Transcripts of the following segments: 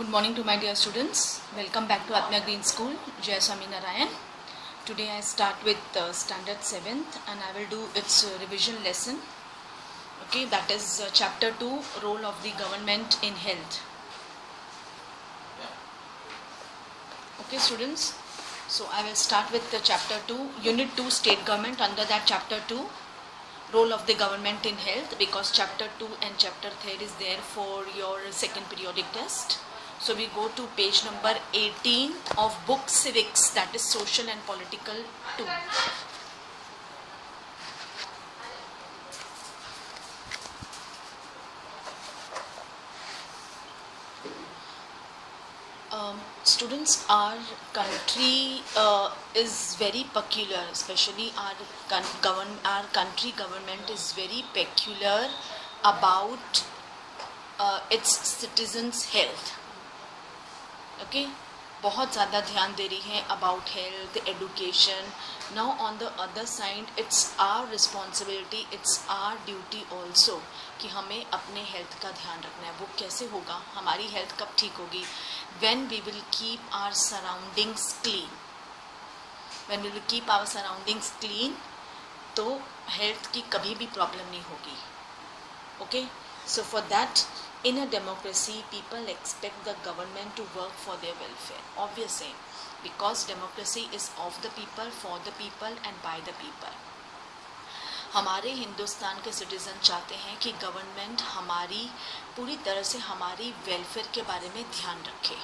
Good morning to my dear students. Welcome back to Atmya Green School, Jai Swami Narayan. Today I start with standard 7th and I will do its revision lesson. Okay, that is chapter 2, role of the government in health. Okay students, so I will start with the chapter 2, unit 2, state government. Under that chapter 2, role of the government in health, because chapter 2 and chapter 3 is there for your second periodic test. So we go to page number 18 of book civics, that is social and political 2. Students, our country is very peculiar, especially our country government is very peculiar about its citizens' health. Okay, बहुत ज़्यादा ध्यान दे रही है about health, education. Now on the other side, it's our responsibility, it's our duty also कि हमें अपने health का ध्यान रखना है. वो कैसे होगा, हमारी health कब ठीक होगी? When we will keep our surroundings clean. When we will keep our surroundings clean, तो health की कभी भी problem नहीं होगी. Okay, so for that, in a democracy, people expect the government to work for their welfare. Obviously, because democracy is of the people, for the people and by the people. हमारे हिंदुस्तान के citizen चाहते हैं कि government हमारी पूरी तरह से हमारी वेलफेयर के बारे में ध्यान रखे.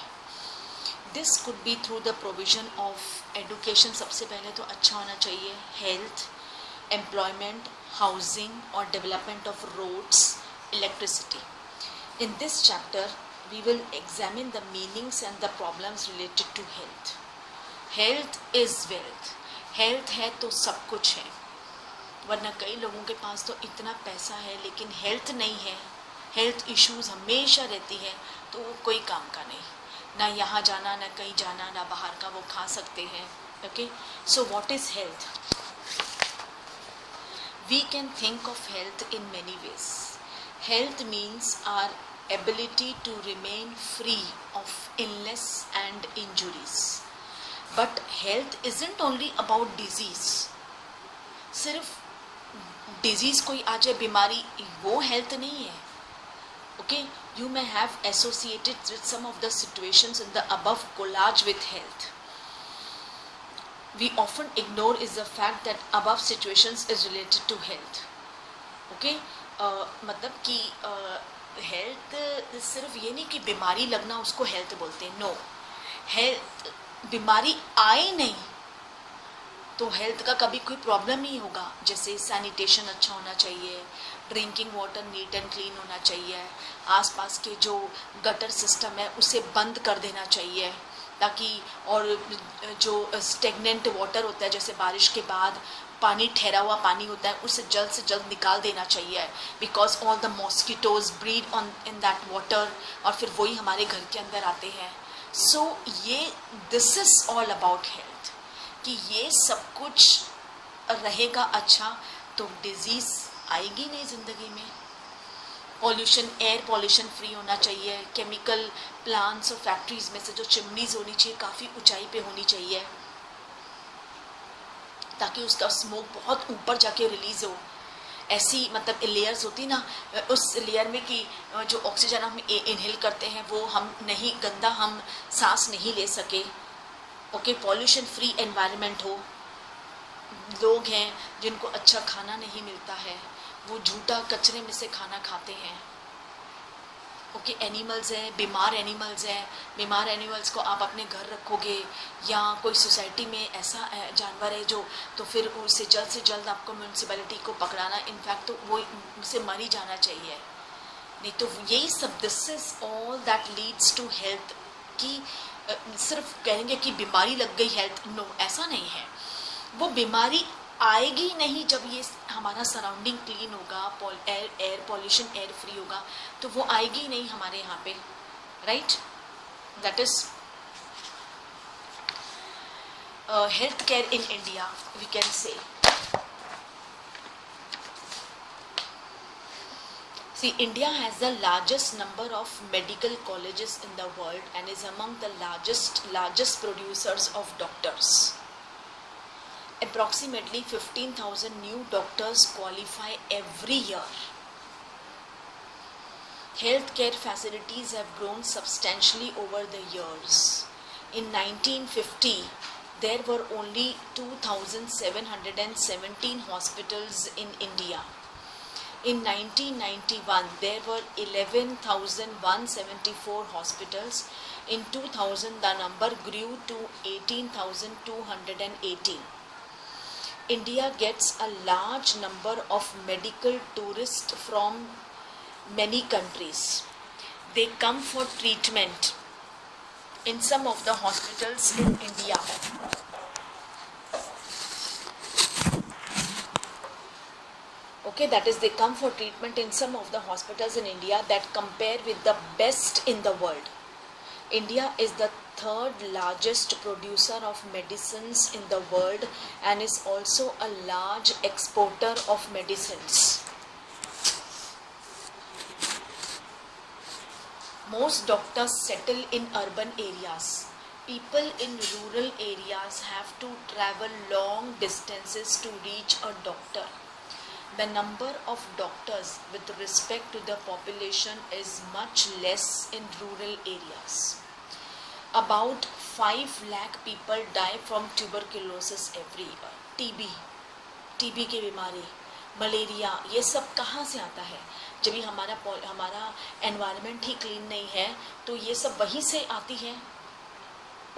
This could be through the provision of education. सबसे पहले तो अच्छा होना चाहिए हेल्थ, एम्प्लॉयमेंट, हाउसिंग और development of roads, electricity. In this chapter, we will examine the meanings and the problems related to health. Health is wealth. Health है तो सब कुछ है. वरना कई लोगों के पास तो इतना पैसा है लेकिन हेल्थ नहीं है, हेल्थ इश्यूज हमेशा रहती है, तो वो कोई काम का नहीं. ना यहाँ जाना, ना कहीं जाना, ना बाहर का वो खा सकते हैं. Okay? So what is health? We can think of health in many ways. Health means our ability to remain free of illness and injuries. But health isn't only about disease. सिर्फ disease कोई आ जाए, बीमारी, वो health नहीं है. Okay, you may have associated with some of the situations in the above collage with health. We often ignore is the fact that above situations is related to health. Okay, मतलब कि health सिर्फ ये नहीं कि बीमारी लगना उसको health बोलते हैं. नो, हेल्थ बीमारी आए नहीं तो हेल्थ का कभी कोई प्रॉब्लम नहीं होगा. जैसे सैनिटेशन अच्छा होना चाहिए, drinking water neat and clean होना चाहिए, आसपास के जो गटर सिस्टम है उसे बंद कर देना चाहिए ताकि, और जो स्टेगनेंट वाटर होता है जैसे बारिश के बाद पानी ठहरा हुआ पानी होता है उसे जल्द से जल्द निकाल देना चाहिए, because all the mosquitoes breed on in that water और फिर वही हमारे घर के अंदर आते हैं. सो ये this is all about health कि ये सब कुछ रहेगा अच्छा तो डिजीज आएगी नहीं ज़िंदगी में. पॉल्यूशन, एयर पॉल्यूशन फ्री होना चाहिए. केमिकल प्लांट्स और फैक्ट्रीज में से जो चिमनीज होनी चाहिए काफ़ी ऊंचाई पे होनी चाहिए ताकि उसका स्मोक बहुत ऊपर जाके रिलीज हो. ऐसी मतलब लेयर्स होती ना, उस लेयर में कि जो ऑक्सीजन हम इनहेल करते हैं वो हम नहीं, गंदा हम सांस नहीं ले सके. ओके, पॉल्यूशन फ्री एनवायरनमेंट हो. लोग हैं जिनको अच्छा खाना नहीं मिलता है, वो झूठा कचरे में से खाना खाते हैं. ओके, एनिमल्स हैं, बीमार एनिमल्स को आप अपने घर रखोगे या कोई सोसाइटी में ऐसा जानवर है जो, तो फिर उसे जल्द से जल्द आपको म्यूनसिपैलिटी को पकड़ाना, इनफैक्ट तो वो उसे मर ही जाना चाहिए. नहीं तो यही सब, this is all that leads to health. कि सिर्फ कहेंगे कि बीमारी लग गई हेल्थ, नो, ऐसा नहीं है. वो बीमारी आएगी नहीं जब ये हमारा सराउंडिंग क्लीन होगा, एयर पॉल्यूशन एयर फ्री होगा, तो वो आएगी नहीं हमारे यहाँ पे. Right, that is health care in India we can say. See, India has the largest number of medical colleges in the world and is among the largest producers of doctors. Approximately 15,000 new doctors qualify every year. Healthcare facilities have grown substantially over the years. In 1950, there were only 2,717 hospitals in India. In 1991, there were 11,174 hospitals. In 2000, the number grew to 18,218. India gets a large number of medical tourists from many countries. They come for treatment in some of the hospitals in India. Okay, that is, they come for treatment in some of the hospitals in India that compare with the best in the world. India is the third largest producer of medicines in the world and is also a large exporter of medicines. Most doctors settle in urban areas. People in rural areas have to travel long distances to reach a doctor. The number of doctors with respect to the population is much less in rural areas. About 5 lakh people die from tuberculosis every year. TB की बीमारी, malaria, ये सब कहाँ से आता है? जब भी हमारा एनवायरनमेंट ही क्लीन नहीं है तो ये सब वहीं से आती है.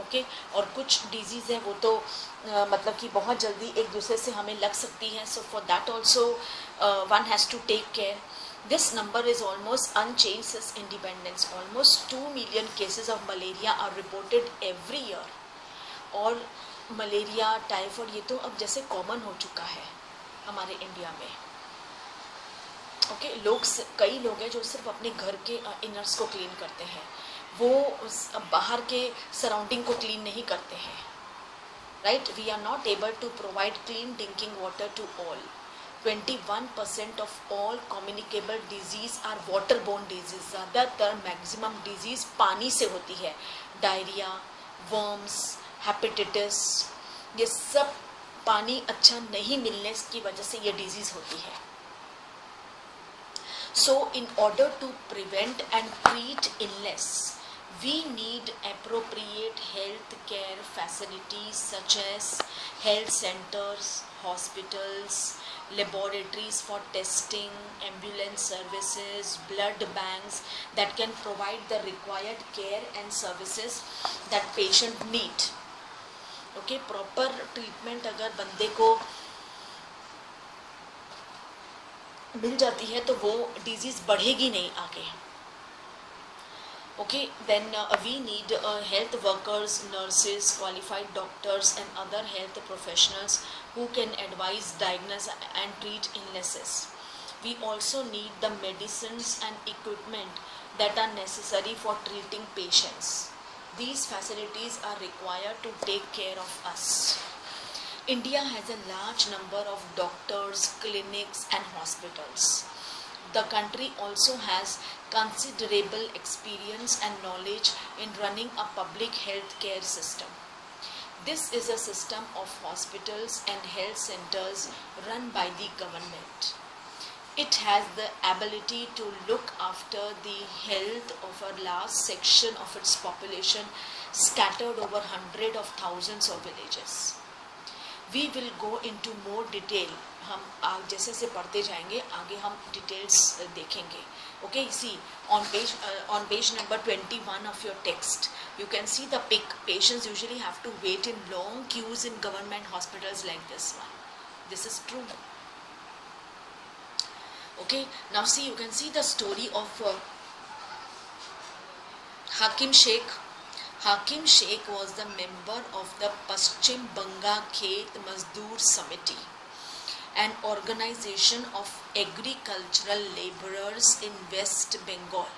ओके, और कुछ डिजीज़ है वो तो मतलब कि बहुत जल्दी एक दूसरे से हमें लग सकती है. So for that also one has to take care. This number is almost unchanged since independence. Almost 2 million cases of malaria are reported every year. और मलेरिया, टाइफाइड ये तो अब जैसे कॉमन हो चुका है हमारे इंडिया में. ओके, कई लोग हैं जो सिर्फ अपने घर के इनर्स को क्लीन करते हैं, वो बाहर के सराउंडिंग को क्लीन नहीं करते हैं. Right, we are not able to provide clean drinking water to all. 21% of all communicable disease are waterborne disease. ज़्यादातर मैक्सिमम डिजीज़ पानी से होती है. डायरिया, वर्म्स, हेपेटाइटिस, ये सब पानी अच्छा नहीं मिलने की वजह से ये डिजीज़ होती है. So in order to prevent and treat illness, we need appropriate health care facilities such as health centers, hospitals, laboratories for testing, ambulance services, blood banks that can provide the required care and services that patient need. Okay, proper treatment अगर बंदे को मिल जाती है तो वो disease बढ़ेगी नहीं आगे. Okay, then we need health workers, nurses, qualified doctors and other health professionals who can advise, diagnose and treat illnesses. We also need the medicines and equipment that are necessary for treating patients. These facilities are required to take care of us. India has a large number of doctors, clinics and hospitals. The country also has considerable experience and knowledge in running a public health care system. This is a system of hospitals and health centers run by the government. It has the ability to look after the health of a large section of its population scattered over hundreds of thousands of villages. We will go into more detail. हम जैसे से पढ़ते जाएंगे आगे हम details देखेंगे. Okay, see on page number 21 of your text, you can see the pic. Patients usually have to wait in long queues in government hospitals like this one. This is true. Okay, now see, you can see the story of Hakim Sheikh. Hakim Sheikh was the member of the Paschim Banga Khet Mazdoor Samiti, an organization of agricultural laborers in West Bengal.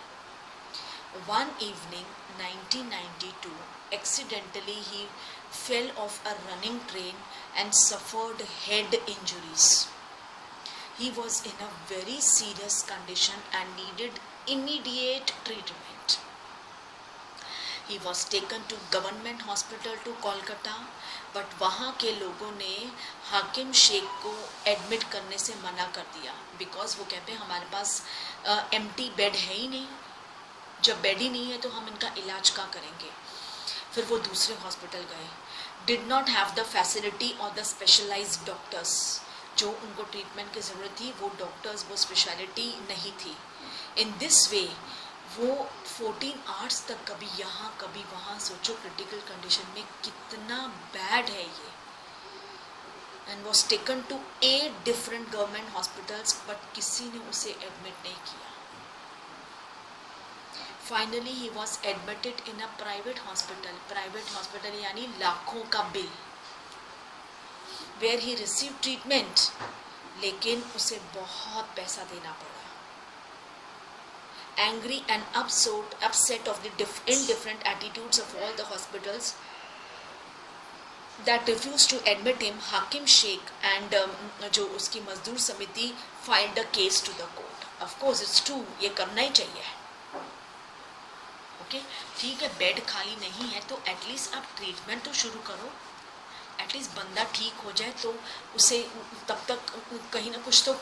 One evening, 1992, accidentally he fell off a running train and suffered head injuries. he was in a very serious condition and needed immediate treatment. He was taken to government hospital to Kolkata, but वहाँ के लोगों ने हाकिम शेख को admit करने से मना कर दिया, बिकॉज वो कहते हैं हमारे पास एम्प्टी बेड है ही नहीं, जब बेड ही नहीं है तो हम इनका इलाज क्या करेंगे। फिर वो दूसरे हॉस्पिटल गए, did not have the facility और द स्पेशलाइज्ड डॉक्टर्स, जो उनको ट्रीटमेंट की ज़रूरत थी वो डॉक्टर्स, वो स्पेशलिटी नहीं थी। इन दिस वे वो 14 आवर्स तक कभी यहाँ कभी वहाँ, सोचो क्रिटिकल कंडीशन में कितना बैड है ये, and was taken to 8 different government hospitals, but किसी ने उसे एडमिट नहीं किया। Finally he was admitted in a private hospital यानी लाखों का bill, where he receive treatment, लेकिन उसे बहुत पैसा देना पड़ा। Angry and upset of the indifferent attitudes of all the hospitals that refused to admit him, Hakim Sheikh and जो उसकी मजदूर समिति filed a case to the court. Of course it's true, ये करना ही चाहिए। ओके ठीक है, बेड खाली नहीं है तो एटलीस्ट आप ट्रीटमेंट तो शुरू करो, एटलीस्ट बंदा ठीक हो जाए तो उसे तब तक कहीं ना कुछ तो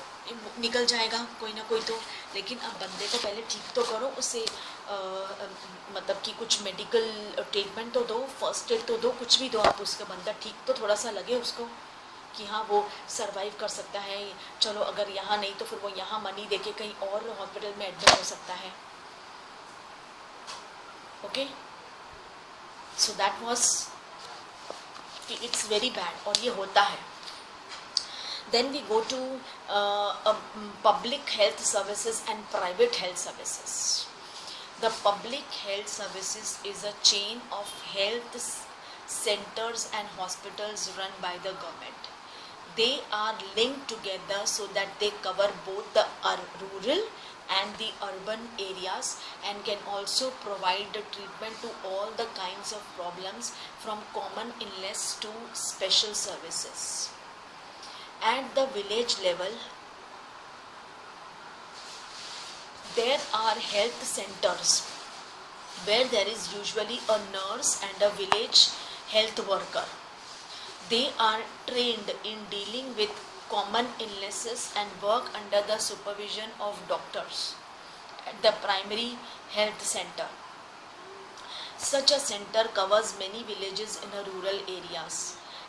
निकल जाएगा कोई ना कोई तो, लेकिन अब बंदे को पहले ठीक तो करो, उसे मतलब कि कुछ मेडिकल ट्रीटमेंट तो दो, फर्स्ट एड तो दो, कुछ भी दो आप, उसका बंदा ठीक तो थोड़ा सा लगे उसको कि हाँ वो सरवाइव कर सकता है। चलो अगर यहाँ नहीं तो फिर वो यहाँ मनी देके कहीं और हॉस्पिटल में एडमिट हो सकता है। Okay so that was, it's very bad और ये होता है। Then we go to public health services and private health services. The public health services is a chain of health centers and hospitals run by the government. They are linked together so that they cover both the rural and the urban areas and can also provide the treatment to all the kinds of problems from common illness to special services. At the village level, there are health centers where there is usually a nurse and a village health worker. They are trained in dealing with common illnesses and work under the supervision of doctors at the primary health center. Such a center covers many villages in a rural areas.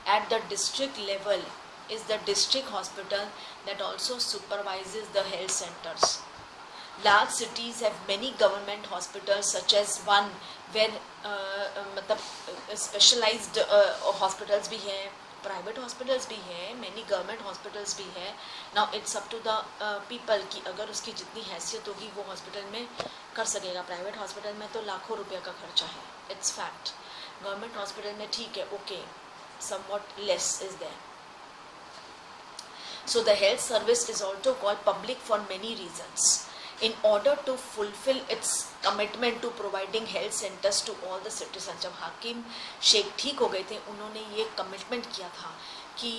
At the district level is the district hospital that also supervises the health centers. Large cities have many government hospitals, such as one where मतलब specialized hospitals भी हैं, private hospitals भी हैं, many government hospitals भी हैं. Now it's up to the people कि अगर उसकी जितनी हैसियत होगी वो हॉस्पिटल में कर सकेगा। प्राइवेट हॉस्पिटल में तो लाखों रुपये का खर्चा है, इट्स फैक्ट। गवर्नमेंट हॉस्पिटल में ठीक है, okay, somewhat less is there. So the health service is also called public for many reasons. In order to fulfill its commitment to providing health centers to all the citizens, जब हाकिम शेख ठीक हो गए थे, उन्होंने ये कमिटमेंट किया था कि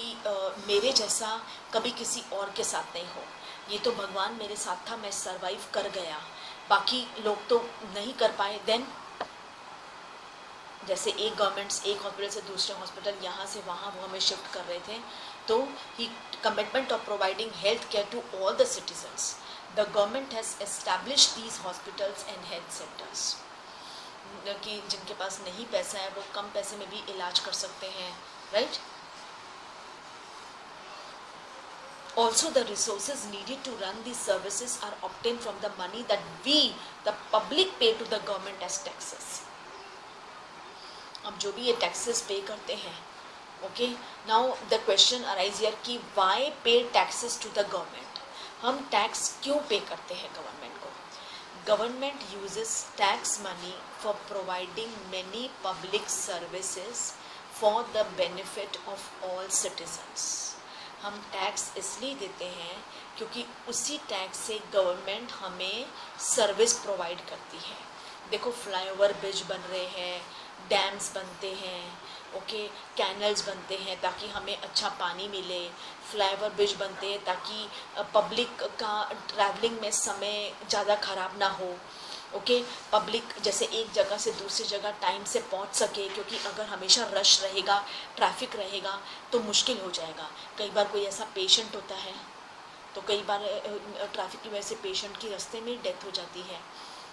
मेरे जैसा कभी किसी और के साथ नहीं हो, ये तो भगवान मेरे साथ था, मैं सरवाइव कर गया, बाकी लोग तो नहीं कर पाए। देन जैसे एक गवर्नमेंट्स एक हॉस्पिटल से दूसरे हॉस्पिटल, यहाँ से वहाँ वो हमें शिफ्ट कर रहे थे, तो ही commitment of providing health care to all the citizens, the government has established these hospitals and health centres, कि जिनके पास नहीं पैसा है वो कम पैसे में भी इलाज कर सकते हैं, right. Also, the resources needed to run these services are obtained from the money that we, the public, pay to the government as taxes. अब जो भी ये टैक्सेस पे करते हैं, okay, now the question arise here कि Y पे taxes to the government. हम टैक्स क्यों पे करते हैं गवर्नमेंट को? Government uses tax money for providing many public services for the benefit of all citizens. हम टैक्स इसलिए देते हैं क्योंकि उसी टैक्स से गवर्नमेंट हमें सर्विस प्रोवाइड करती है। देखो फ्लाईओवर ब्रिज बन रहे हैं, डैम्स बनते हैं, ओके, कैनल्स बनते हैं ताकि हमें अच्छा पानी मिले, फ्लाईओवर ब्रिज बनते हैं ताकि पब्लिक का ट्रैवलिंग में समय ज़्यादा ख़राब ना हो, ओके, पब्लिक जैसे एक जगह से दूसरी जगह टाइम से पहुंच सके, क्योंकि अगर हमेशा रश रहेगा, ट्रैफिक रहेगा तो मुश्किल हो जाएगा। कई बार कोई ऐसा पेशेंट होता है तो कई बार ट्रैफिक की वजह से पेशेंट की रास्ते में डेथ हो जाती है।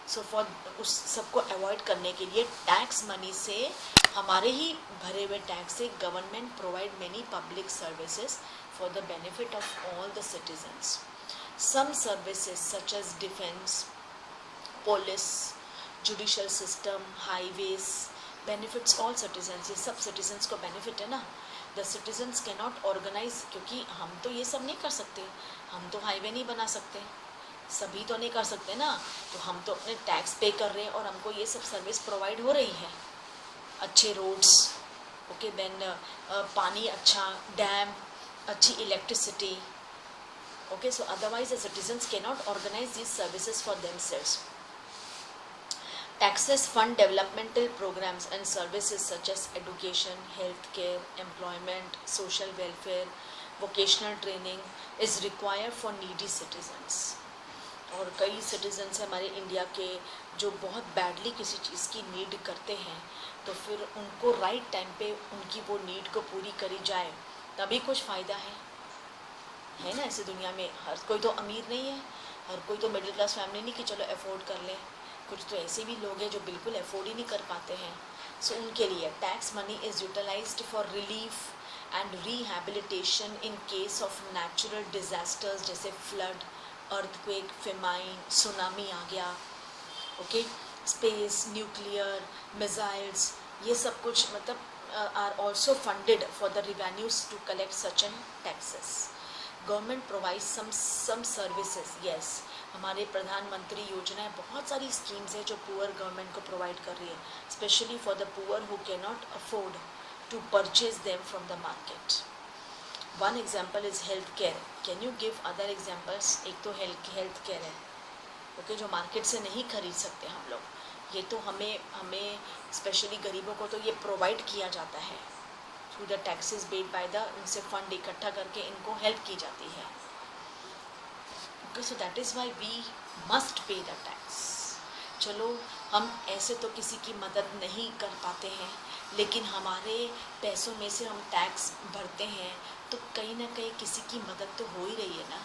सो फॉर उस सबको अवॉइड करने के लिए टैक्स मनी से, हमारे ही भरे हुए टैक्स से government provide many public services for the benefit of all the citizens. Some services such as defence, police, judicial system, highways benefits all citizens. ये सब सिटीजन्स को बेनिफिट है ना। The citizens can not organise, क्योंकि हम तो ये सब नहीं कर सकते, हम तो हाईवे नहीं बना सकते, सभी तो नहीं कर सकते ना, तो हम तो अपने टैक्स पे कर रहे हैं और हमको ये सब सर्विस प्रोवाइड हो रही है। अच्छे रोड्स, ओके, देन पानी अच्छा, डैम, अच्छी electricity, okay, so otherwise the citizens can not organise these services for themselves. Taxes fund developmental programs and services such as education, healthcare, employment, social welfare, vocational training is required for needy citizens. और कई citizens हमारे India के जो बहुत badly किसी चीज़ की need करते हैं, तो फिर उनको राइट टाइम पे उनकी वो नीड को पूरी करी जाए तभी कुछ फ़ायदा है ना। ऐसे दुनिया में हर कोई तो अमीर नहीं है, हर कोई तो मिडिल क्लास फैमिली नहीं कि चलो अफोर्ड कर लें, कुछ तो ऐसे भी लोग हैं जो बिल्कुल अफोर्ड ही नहीं कर पाते हैं। सो उनके लिए tax money is utilised for relief and rehabilitation in case of natural disasters जैसे फ्लड, अर्थक्वेक, फेमाइन, सुनामी आ गया, ओके, स्पेस, न्यूक्लियर, मिसाइल्स, ये सब कुछ मतलब are also funded for the revenues to collect such and taxes. Government provide some services, yes, हमारे प्रधानमंत्री योजनाएं, बहुत सारी स्कीम्स हैं जो पुअर गवर्नमेंट को प्रोवाइड कर रही है, specially for the poor who can not afford to purchase them from the market. One example is health care. Can you give other examples? एक तो हेल्थ केयर है, ओके, जो मार्केट से नहीं खरीद सकते हम लोग, ये तो हमें स्पेशली गरीबों को तो ये प्रोवाइड किया जाता है through the taxes paid by the, उनसे फंड इकट्ठा करके इनको हेल्प की जाती है। Okay, so that is why we must pay the tax. चलो हम ऐसे तो किसी की मदद नहीं कर पाते हैं, लेकिन हमारे पैसों में से हम टैक्स भरते हैं तो कहीं ना कहीं किसी की मदद तो हो ही रही है ना।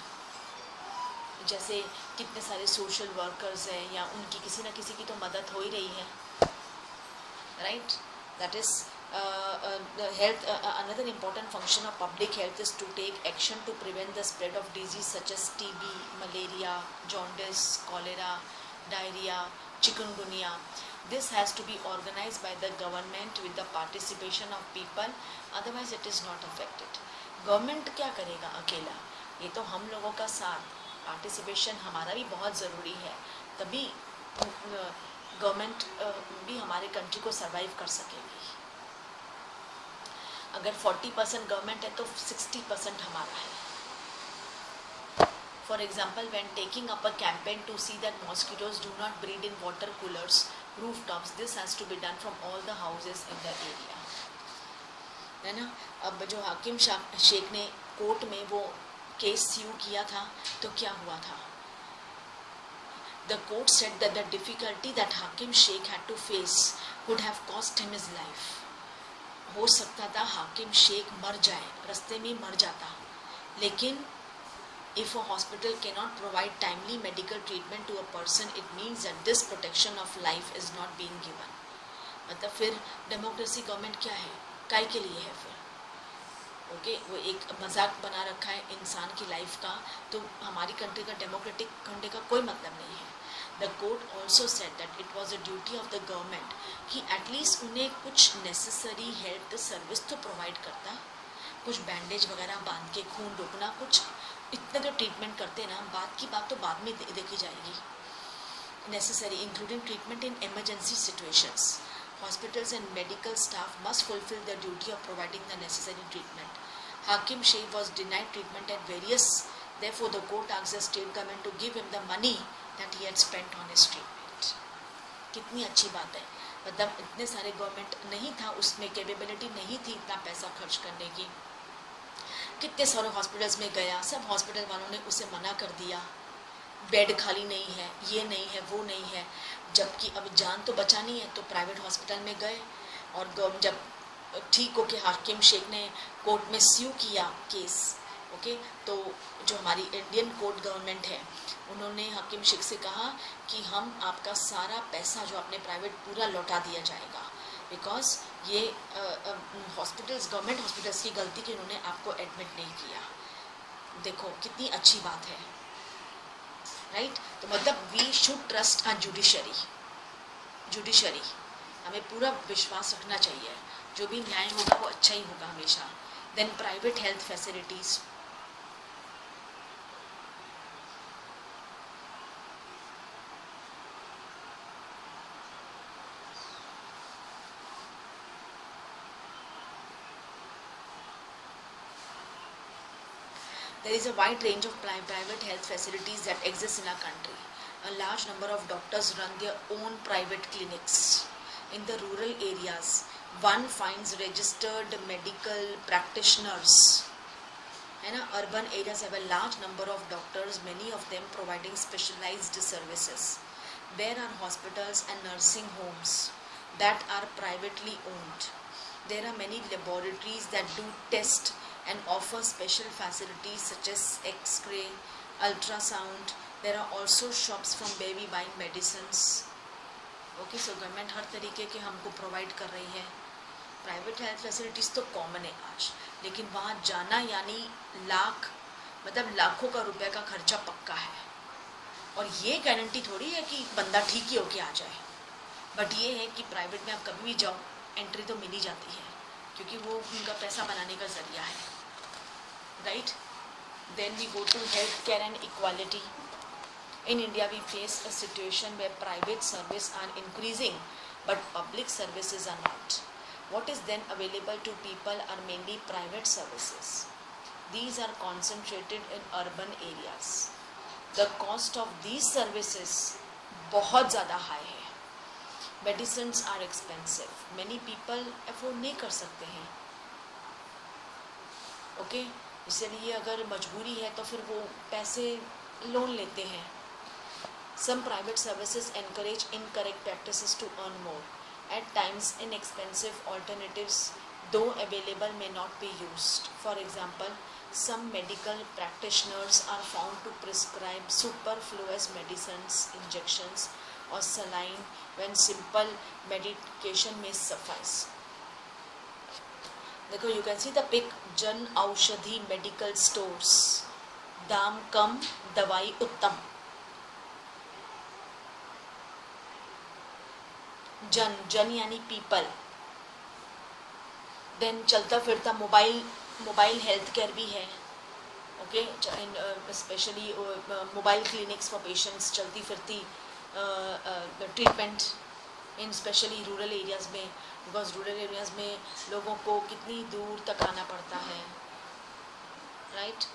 जैसे कितने सारे सोशल वर्कर्स हैं, या उनकी किसी ना किसी की तो मदद हो ही रही है, right. That is the health, another important function of public health is to take action to prevent the spread of disease such as TB, malaria, jaundice, cholera, diarrhea, chikungunya. This has to be organized by the government with the participation of people, otherwise it is not affected. Government क्या करेगा अकेला? ये तो हम लोगों का साथ, participation हमारा भी बहुत ज़रूरी है, तभी गवर्नमेंट भी हमारे कंट्री को सर्वाइव कर सकेगी। अगर 40% गवर्नमेंट है तो 60% हमारा है। For example, when taking up a campaign to see that mosquitoes do not breed in water coolers, roof tops, this has to be done from all the houses in the area, है ना। अब जो हाकिम शेख ने court में वो case स्यू किया था तो क्या हुआ था? The court said that the difficulty that Hakim Sheikh had to face would have cost him his life. हो सकता था हाकिम शेख मर जाए, रास्ते में मर जाता, लेकिन if a hospital can not provide timely medical treatment to a person, it means that this protection of life is not being given. मतलब फिर डेमोक्रेसी गवर्नमेंट क्या है, काय के लिए है फिर? ओके, वो एक मजाक बना रखा है इंसान की लाइफ का, तो हमारी कंट्री का डेमोक्रेटिक कंट्री का कोई मतलब नहीं है। The court also said that it was a duty of the government कि एटलीस्ट उन्हें कुछ नेसेसरी हेल्थ सर्विस तो प्रोवाइड करता, कुछ बैंडेज वगैरह बांध के खून रोकना, कुछ इतना तो ट्रीटमेंट करते ना, बात की बात तो बाद में देखी जाएगी। Necessary including treatment in emergency situations, hospitals and medical staff must fulfil the duty of providing the necessary treatment. हाकिम Sheikh was denied treatment at various, therefore the court asked the state government to give him the money that he had spent on his treatment. कितनी अच्छी बात है, मतलब इतने सारे government नहीं था, उसमें कैपेबिलिटी नहीं थी इतना पैसा खर्च करने की। कितने सारे हॉस्पिटल्स में गया, सब हॉस्पिटल वालों ने उसे मना कर दिया, बेड खाली नहीं है, ये नहीं है, वो नहीं है। जबकि अब जान तो बचानी है तो प्राइवेट हॉस्पिटल में गए, और जब ठीक होके हाकिम शेख ने कोर्ट में स्यू किया केस, ओके, तो जो हमारी इंडियन कोर्ट गवर्नमेंट है उन्होंने हाकिम शेख से कहा कि हम आपका सारा पैसा जो आपने प्राइवेट पूरा लौटा दिया जाएगा, बिकॉज ये हॉस्पिटल्स, गवर्नमेंट हॉस्पिटल्स की गलती कि उन्होंने आपको एडमिट नहीं किया। देखो कितनी अच्छी बात है, राइट। तो मतलब we should trust a judiciary, हमें पूरा विश्वास रखना चाहिए, जो भी न्याय होगा वो अच्छा ही होगा हमेशा। Then private health facilities, there is a wide range of private health facilities that exist in our country. A large number of doctors run their own private clinics. In the rural areas, one finds registered medical practitioners. है ना, urban areas have a large number of doctors, many of them providing specialized services. There are hospitals and nursing homes that are privately owned. There are many laboratories that do test and offer special facilities such as X-ray, ultrasound. There are also shops from baby buying medicines. Okay, so government हर तरीके के हमको provide कर रही है। Private health facilities तो common है आज, लेकिन वहाँ जाना यानी लाख, मतलब लाखों का रुपए का खर्चा पक्का है, और ये गारंटी थोड़ी है कि बंदा ठीक ही होके आ जाए। बट ये है कि प्राइवेट में आप कभी भी जाओ एंट्री तो मिल ही जाती है, क्योंकि वो उनका पैसा बनाने का जरिया है, right. Then we go to health care and equality. In India we face a situation where private service are increasing but public services are not. What is then available to people are mainly private services. These are concentrated in urban areas. The cost of these services बहुत ज़्यादा high है. Medicines are expensive. Many people afford नहीं कर सकते हैं. Okay? इसलिए अगर मजबूरी है तो फिर वो पैसे लोन लेते हैं. Some private services encourage incorrect practices to earn more. At times, inexpensive alternatives, though available, may not be used. For example, some medical practitioners are found to prescribe superfluous medicines, injections, or saline when simple medication may suffice. देखो, you can see the pic, Jan Aushadhi medical stores, दाम कम, दवाई उत्तम. जन यानी people. Then चलता फिरता mobile health care भी है. Okay, specially mobile clinics for patients, चलती फिरती ट्रीटमेंट इन स्पेशली रूरल एरियाज़ में, बिकॉज रूरल एरियाज़ में लोगों को कितनी दूर तक आना पड़ता है, right.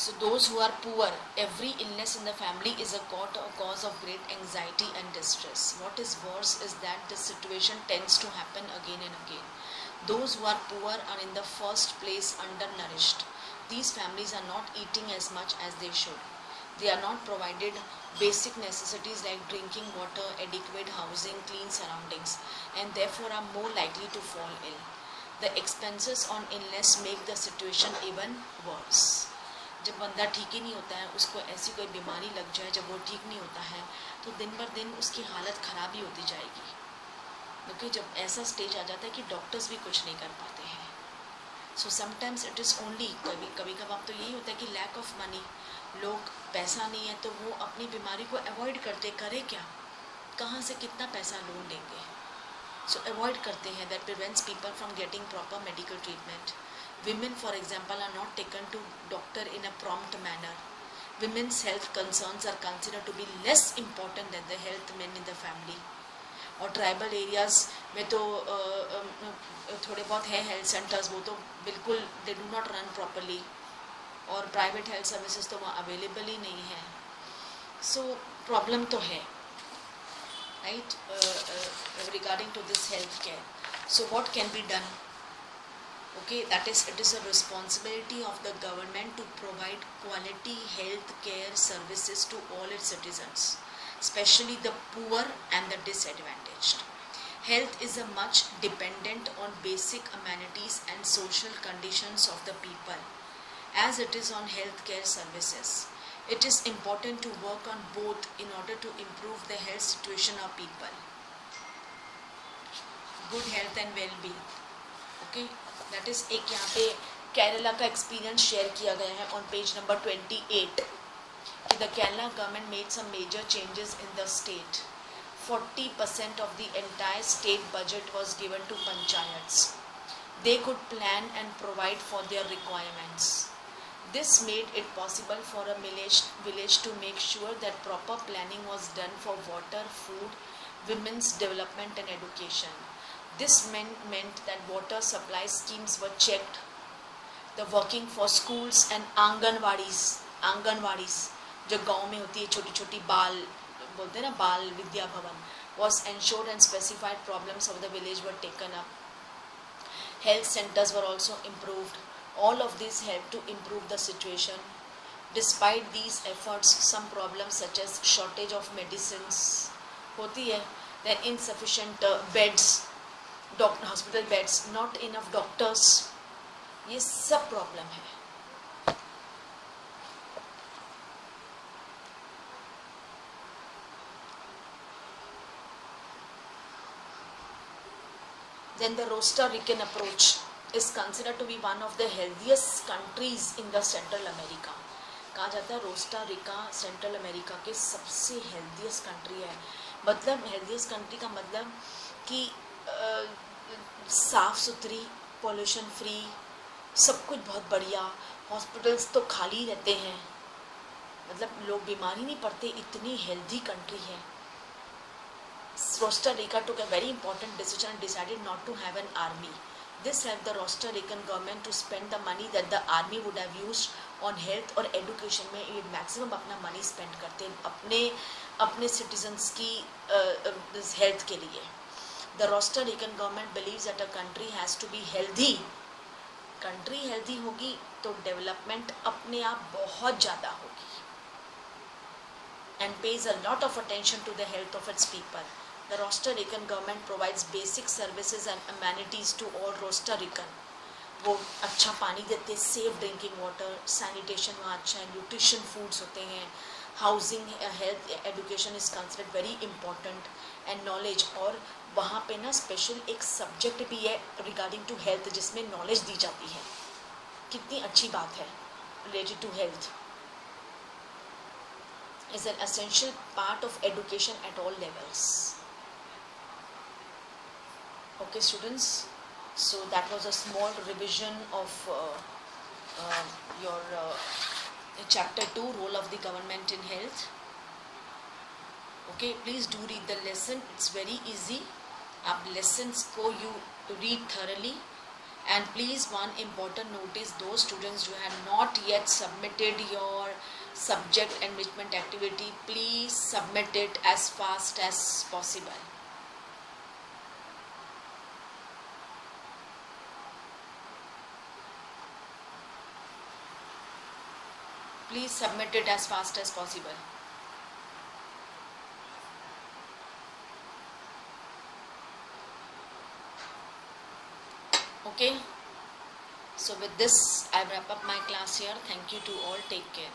So those who are poor, every illness in the family is a cause of great anxiety and distress. What is worse is that this situation tends to happen again and again. Those who are poor are in the first place undernourished. These families are not eating as much as they should. They are not provided basic necessities like drinking water, adequate housing, clean surroundings, and therefore are more likely to fall ill. The expenses on illness make the situation even worse. जब बंदा ठीक ही नहीं होता है, उसको ऐसी कोई बीमारी लग जाए जब वो ठीक नहीं होता है, तो दिन बर दिन उसकी हालत ख़राब ही होती जाएगी. क्योंकि जब ऐसा स्टेज आ जाता है कि डॉक्टर्स भी कुछ नहीं कर पाते हैं. So sometimes it is only, कभी कभार तो यही होता है कि लैक ऑफ मनी, लोग पैसा नहीं है तो वो अपनी बीमारी को अवॉइड करते. करे क्या, कहाँ से कितना पैसा लोन लेंगे, सो अवॉइड करते हैं. That prevents people from getting proper medical treatment. Women, for example, are not taken to doctor in a prompt manner. Women's health concerns are considered to be less important than the health men in the family. Or tribal areas में तो थोड़े बहुत है health centres, वो तो बिल्कुल they do not run properly, और private health services तो वहाँ अवेलेबल ही नहीं है. सो प्रॉब्लम तो है, right, regarding to this health care. So what can be done? Okay, that is, it is a responsibility of the government to provide quality health care services to all its citizens, especially the poor and the disadvantaged. Health is a much dependent on basic amenities and social conditions of the people. As it is on health care services, it is important to work on both in order to improve the health situation of people. Good health and well-being. Okay, that is, एक यहाँ पे केरला का experience share किया गया है on page number 28 कि the Kerala government made some major changes in the state. 40% of the entire state budget was given to panchayats. They could plan and provide for their requirements. This made it possible for a village to make sure that proper planning was done for water, food, women's development and education. This meant that water supply schemes were checked. The working for schools and anganwadis जो गांव में होती है, छोटी छोटी बाल बोलते हैं ना, बाल Vidya Bhavan, was ensured and specified problems of the village were taken up. Health centers were also improved. All of these helped to improve the situation. Despite these efforts, some problems such as shortage of medicines होती है, then insufficient beds, hospital beds, not enough doctors, ये सब problem है. Then the Costa Rican approach is considered to be one of the healthiest countries in the Central America. कहा जाता है Costa Rica central America के सबसे healthiest country है. मतलब हेल्दीएस्ट कंट्री का मतलब कि साफ़ सुथरी, पॉल्यूशन फ्री, सब कुछ बहुत बढ़िया. हॉस्पिटल्स तो खाली रहते हैं, मतलब लोग बीमार ही नहीं पड़ते, इतनी हेल्दी कंट्री है. Costa Rica took a very important decision and decided not to have an army. This helped the Costa Rican government to spend the money that the army would have used on health और education में. ये maximum अपना money spend करते हैं अपने citizens की health के लिए. The Costa Rican government believes that a country has to be healthy. Country healthy होगी तो डेवलपमेंट अपने आप बहुत ज़्यादा होगी. And pays a lot of attention to the health of its people. The Costa Rican government provides basic services and amenities to all Costa Rican. वो अच्छा पानी देते, सेफ ड्रिंकिंग वाटर, सैनिटेशन वहाँ अच्छा है, न्यूट्रिशन फूड्स होते हैं, housing, health, education is considered very important, and knowledge. और वहाँ पे ना स्पेशल एक सब्जेक्ट भी है रिगार्डिंग टू हेल्थ जिसमें नॉलेज दी जाती है. कितनी अच्छी बात है. Related to health is an essential part of education at all levels. Okay students, so that was a small revision of your chapter 2, role of the government in health. Okay, please do read the lesson, it's very easy. आप lessons को you read thoroughly. And please, one important notice, those students who have not yet submitted your subject enrichment activity, please submit it as fast as possible. Please submit it as fast as possible. Okay, so with this I wrap up my class here. Thank you to all. Take care.